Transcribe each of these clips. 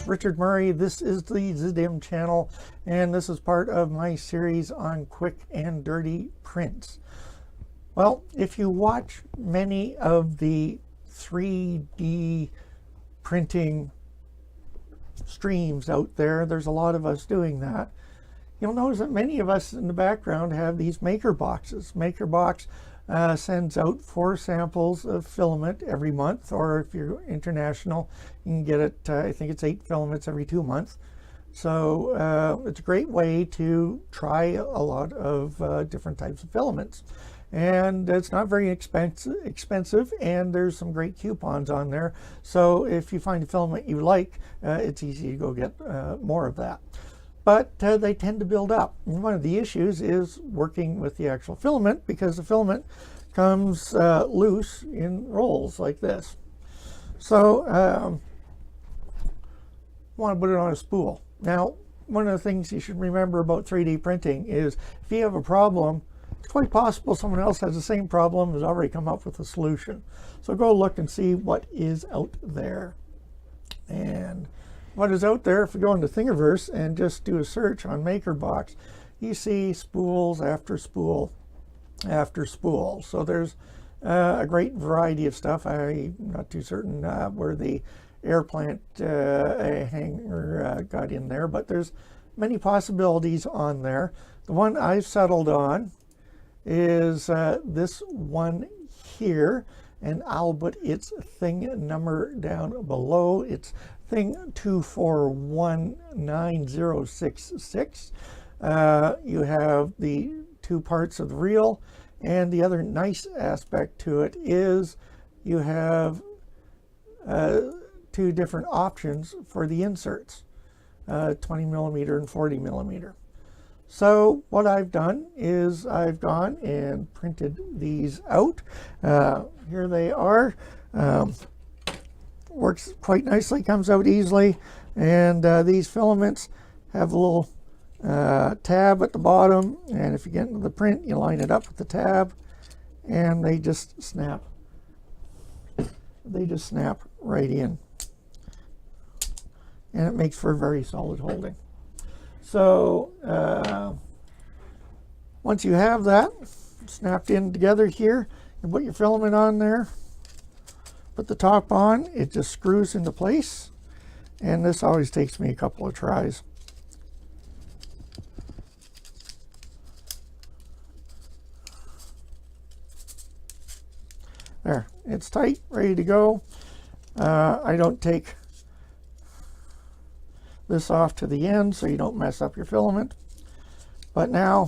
is Richard Murray. This is the Zidim channel, and this is part of my series on quick and dirty prints. Well, if you watch many of the 3D printing streams out there, there's a lot of us doing that. You'll notice that many of us in the background have these maker boxes. MakerBox sends out 4 samples of filament every month, or if you're international, you can get it, I think it's 8 filaments every 2 months. So it's a great way to try a lot of different types of filaments. And it's not very expensive, and there's some great coupons on there. So if you find a filament you like, it's easy to go get more of that. But they tend to build up. And one of the issues is working with the actual filament, because the filament comes loose in rolls like this. So I want to put it on a spool. Now, one of the things you should remember about 3D printing is if you have a problem, it's quite possible someone else has the same problem, has already come up with a solution. So go look and see what is out there. And what is out there, if you go into Thingiverse and just do a search on MakerBox, you see spools after spool after spool. So there's a great variety of stuff. I'm not too certain where the air plant hanger got in there, but there's many possibilities on there. The one I've settled on is this one here, and I'll put its thing number down below. It's thing 2419066. You have the 2 parts of the reel, and the other nice aspect to it is you have 2 different options for the inserts, 20mm and 40mm. So what I've done is I've gone and printed these out. Here they are. Works quite nicely, comes out easily, and these filaments have a little tab at the bottom, and if you get into the print, you line it up with the tab, and they just snap. They just snap right in, and it makes for a very solid holding. So once you have that snapped in together here, you put your filament on there, put the top on, it just screws into place, and this always takes me a couple of tries. There, it's tight, ready to go. I don't take this off to the end so you don't mess up your filament, but now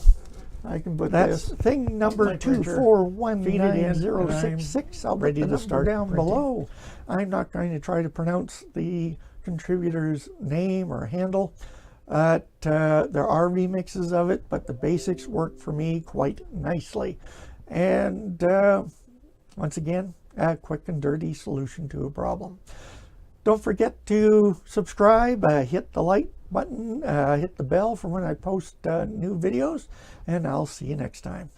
I can put this thing number 2419066. I'll ready to start down below. I'm not going to try to pronounce the contributor's name or handle. There are remixes of it, but the basics work for me quite nicely. And once again, a quick and dirty solution to a problem. Don't forget to subscribe, hit the like button, hit the bell for when I post new videos, and I'll see you next time.